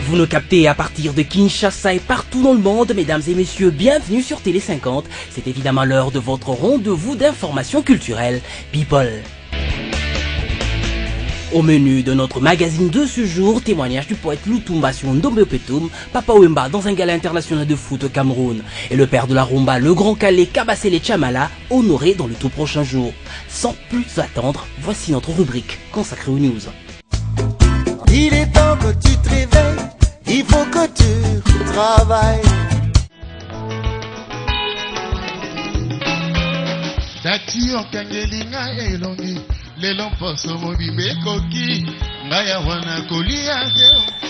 Vous nous captez à partir de Kinshasa et partout dans le monde, mesdames et messieurs, bienvenue sur Télé 50. C'est évidemment l'heure de votre rendez-vous d'information culturelle, People. Au menu de notre magazine de ce jour, témoignage du poète Lutumba sur Ndombe Opetum, Papa Wemba dans un gala international de foot au Cameroun, et le père de la rumba, le grand Calais Kabasele Chamala, honoré dans le tout prochain jour. Sans plus attendre, voici notre rubrique consacrée aux news. Il est temps que tu te réveilles, il faut que tu travailles.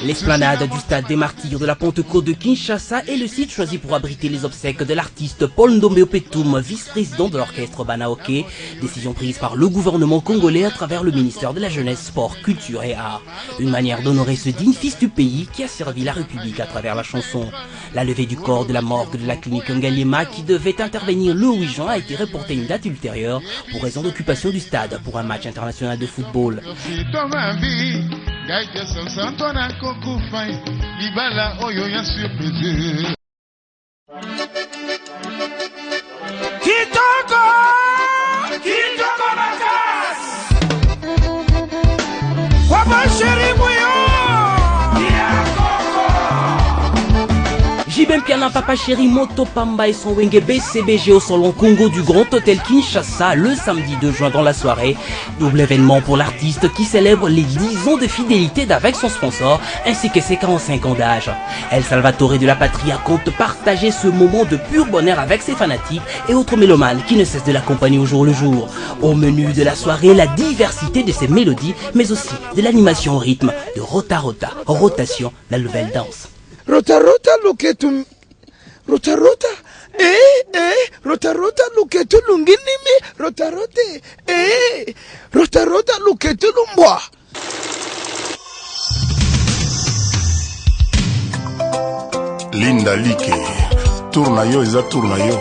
L'esplanade du stade des Martyrs de la Pentecôte de Kinshasa est le site choisi pour abriter les obsèques de l'artiste Paul Ndombe Opetum, vice-président de l'orchestre Banaoké. Décision prise par le gouvernement congolais à travers le ministère de la Jeunesse, Sport, Culture et Arts. Une manière d'honorer ce digne fils du pays qui a servi la République à travers la chanson. La levée du corps de la morgue de la clinique Ngalema qui devait intervenir le 8 juin a été reportée à une date ultérieure pour raison d'occupation du stade pour un match international de football. Jibem Piana Papa Chéri Moto Pamba et son Wenge BCBG au salon Congo du Grand Hôtel Kinshasa le samedi 2 juin dans la soirée. Double événement pour l'artiste qui célèbre les 10 ans de fidélité d'avec son sponsor ainsi que ses 45 ans d'âge. El Salvatore de la Patria compte partager ce moment de pur bonheur avec ses fanatiques et autres mélomanes qui ne cessent de l'accompagner au jour le jour. Au menu de la soirée, la diversité de ses mélodies mais aussi de l'animation au rythme de Rota Rota, rotation, la nouvelle danse. Rota rota luketum, rota rota, rota rota luketu lunginimi, rota rote, rota rota luketu lumbwa. Linda Like, tournayo eza tournayo,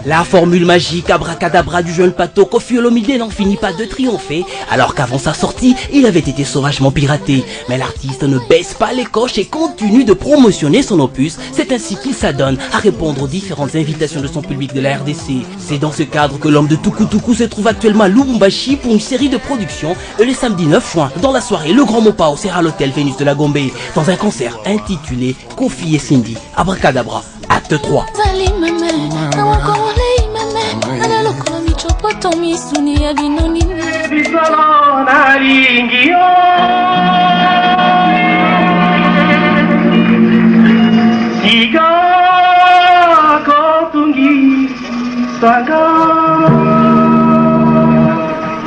La formule magique abracadabra du jeune Pato Koffi Olomide n'en finit pas de triompher, alors qu'avant sa sortie, il avait été sauvagement piraté. Mais l'artiste ne baisse pas les coches et continue de promotionner son opus. C'est ainsi qu'il s'adonne à répondre aux différentes invitations de son public de la RDC. C'est dans ce cadre que l'homme de Tukutuku se trouve actuellement à Lubumbashi pour une série de productions. Le samedi 9 juin, dans la soirée, le Grand Mopao sera à l'hôtel Vénus de la Gombe, dans un concert intitulé Koffi et Cindy, Abracadabra, acte 3.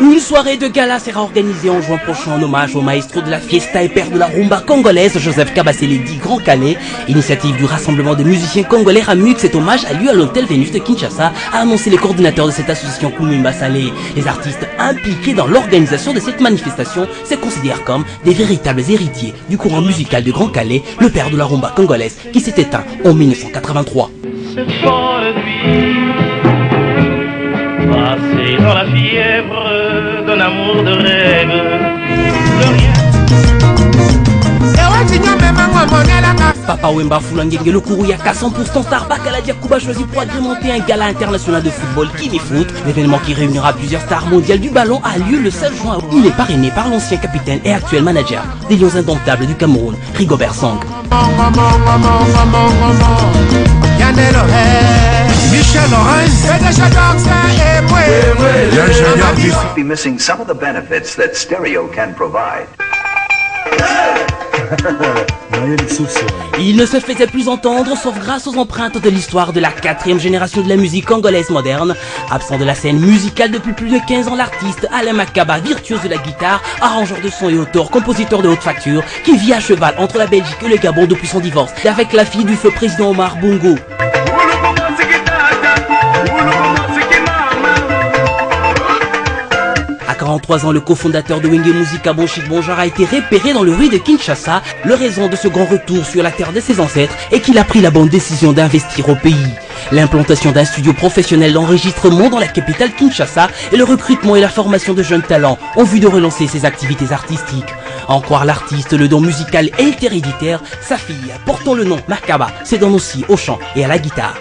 Une soirée de gala sera organisée en juin prochain en hommage au maestro de la fiesta et père de la rumba congolaise, Joseph Kabasele dit Grand Calais. Initiative du rassemblement des musiciens congolais Ramux, cet hommage a lieu à l'hôtel Vénus de Kinshasa, a annoncé les coordinateurs de cette association Koumimba Salé. Les artistes impliqués dans l'organisation de cette manifestation se considèrent comme des véritables héritiers du courant musical de Grand Calais, le père de la rumba congolaise qui s'est éteint en 1983. Passé dans la fièvre d'un amour de rêve, Papa Wemba Fulangenge le Kouruyaka 100% Starbucks à la Diakouba choisi pour agrémenter un gala international de football Kimi Foot. L'événement qui réunira plusieurs stars mondiales du ballon a lieu le 16 juin. Il est parrainé par l'ancien capitaine et actuel manager des Lions Indomptables du Cameroun, Rigobert Song. Michel be missing some of the benefits that stereo can provide. Il ne se faisait plus entendre sauf grâce aux empreintes de l'histoire de la 4e génération de la musique congolaise moderne. Absent de la scène musicale depuis plus de 15 ans, l'artiste Alain Makaba, virtuose de la guitare, arrangeur de son et auteur, compositeur de haute facture, qui vit à cheval entre la Belgique et le Gabon depuis son divorce avec la fille du feu président Omar Bongo. À 43 ans, le cofondateur de Wenge Musica Bonchik Bonjar a été repéré dans le rue de Kinshasa. Le raison de ce grand retour sur la terre de ses ancêtres est qu'il a pris la bonne décision d'investir au pays. L'implantation d'un studio professionnel d'enregistrement dans la capitale Kinshasa et le recrutement et la formation de jeunes talents en vue de relancer ses activités artistiques. À en croire l'artiste, le don musical est héréditaire. Sa fille, portant le nom Makaba, se donne aussi au chant et à la guitare.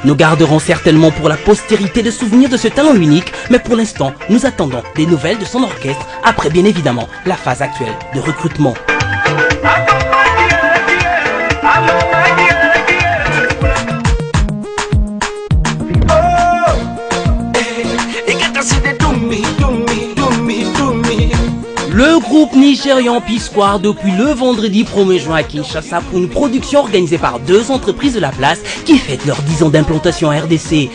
Nous garderons certainement pour la postérité de souvenirs de ce talent unique, mais pour l'instant, nous attendons des nouvelles de son orchestre, après bien évidemment la phase actuelle de recrutement. Le groupe nigérian P-Square depuis le vendredi 1er juin à Kinshasa pour une production organisée par 2 entreprises de la place qui fêtent leurs 10 ans d'implantation en RDC.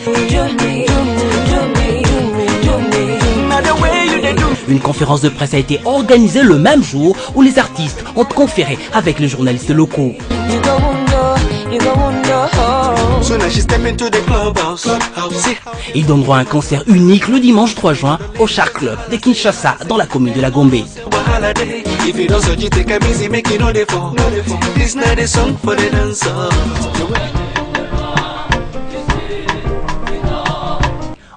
Une conférence de presse a été organisée le même jour où les artistes ont conféré avec les journalistes locaux. Ils donneront un concert unique le dimanche 3 juin au Char Club de Kinshasa dans la commune de la Gombe.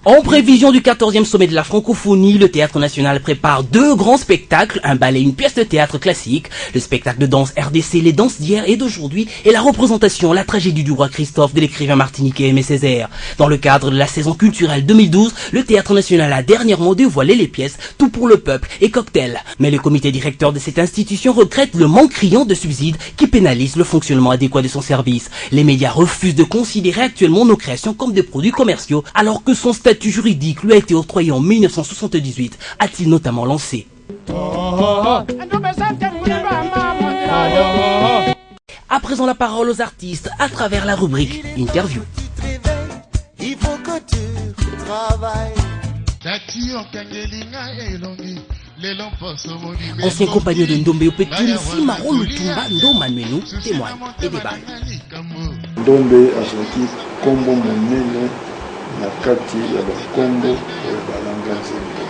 En prévision du 14e sommet de la francophonie, le Théâtre National prépare 2 grands spectacles, un ballet et une pièce de théâtre classique, le spectacle de danse RDC, les danses d'hier et d'aujourd'hui, et la représentation La tragédie du roi Christophe de l'écrivain martiniquais Aimé Césaire. Dans le cadre de la saison culturelle 2012, le Théâtre National a dernièrement dévoilé les pièces Tout pour le peuple et Cocktail. Mais le comité directeur de cette institution regrette le manque criant de subsides qui pénalise le fonctionnement adéquat de son service. Les médias refusent de considérer actuellement nos créations comme des produits commerciaux, alors que son statut juridique lui a été octroyé en 1978, a-t-il notamment lancé. À présent la parole aux artistes à travers la rubrique Interview. Il faut que tu travailles. Ancien compagnon de Ndombe Opekiri, Simaro Lutumba Ndoma Menu témoigne et débat. Ndombe azalaki kombo monene na kati ya bakombo oyo balanga nzembo.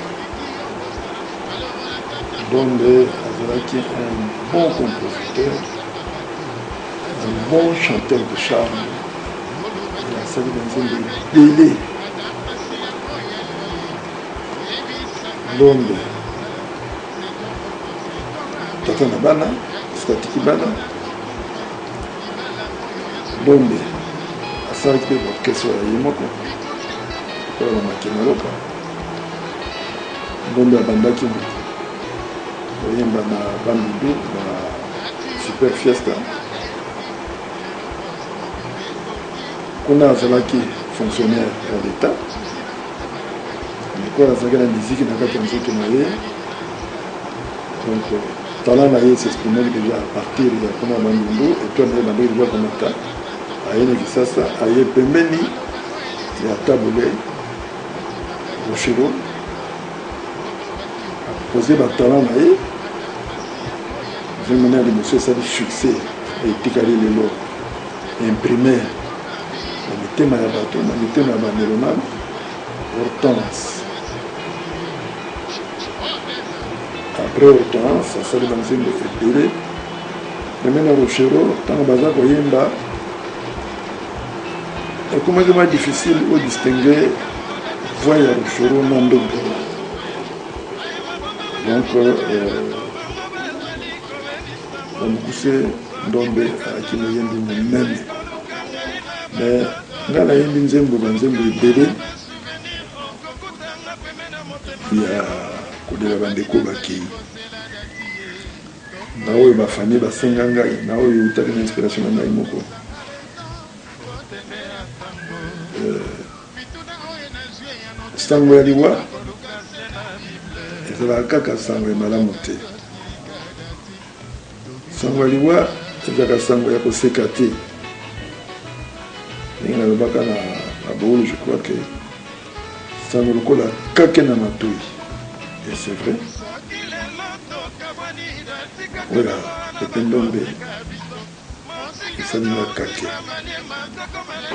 Ndombe azalaki un bon compositeur, un bon chanteur de charme. Asali banzembo ebele. Ndombe tata na bana skatiki bana. Ndombe asalaki mpe baorchestre ya ye moko oyo bamakemeloka. Ndombe abandaki koyemba na bandudu na super fiesta. Kuna azalaki fonctionnaire ya l'état, mikola azalaki na miziki na kati ya nzoto na ye. Donc talent na ye s'exprimaki déjà à partir ya kuna bandundu etoile na ye bandaki déjà komata aye na Kisasa, aye pembeni ya tabule Rochero apose batalent na ye vemena liboso esali succès etikali lelo imprimé na mitema ya bato na mitema ya bamelomane. Hortense après Hortense asali banzembo ebele pembeni ya Rochero. Ntango baza koyemba ekomaki mwa difficile au distinguer voix ya Rochero na Ndombe. Donc bamokuse Ndombe alaki moyembi monene, mais nga nayembi nzembo banzembo ebele ya kodela bandeko bakei na oyo bafamille basenga ngai, na oyo eutaki na inspiration na ngai moko. Sango ya liwa ezalaka kaka sango ya malamu te. Sango ya liwa ezalaka sango ya koseka te. Ndenge nalobaka na boulu, je crois que sango lokola kake na matoi. Et c'est vrai. Voilà, Pepe Ndombe esali na kake.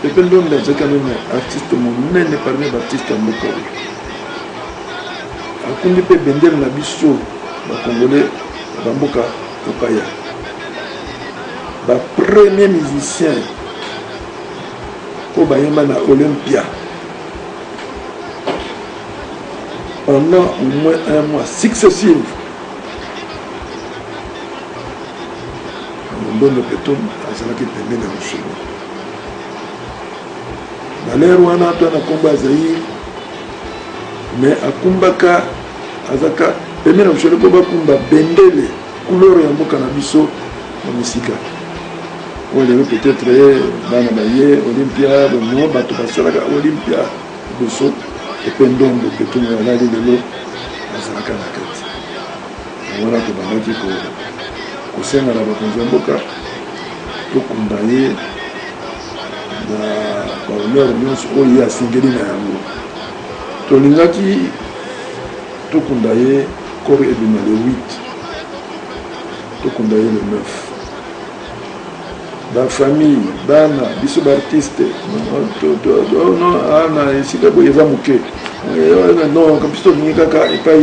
Pepe Ndombe azalaki même artiste monene parmi baartiste ya mboka oyo. Akundi mpe bendele na biso bakongole bamboka kopaya. Bapremier musicien oyo bayemba na Olympia pendant au moins un mois successif. Ndondo Peton azalaki pembeni ya Mosolo. Na lero wana atu anakomba Zaire, mais akumbaka azaka pembeni ya Mosolo po bakumba bendele couleur ya mboka na biso na misika. Oyo peut-être bana baye Olympia bongo bato basalaka Olympia boso epe Ndondo Peton alali lelo azalaka na kati. Wana to bandaki kosenga na bakonzi ya mboka tokunda ye na bahonneur nyonso oyo asengeli na yango. Tolingaki tokunda ye kore ebima le 8, tokunda ye le 9. Bafamille bana biso baartiste ana esika boye eza moke non biso tolingi kaka epai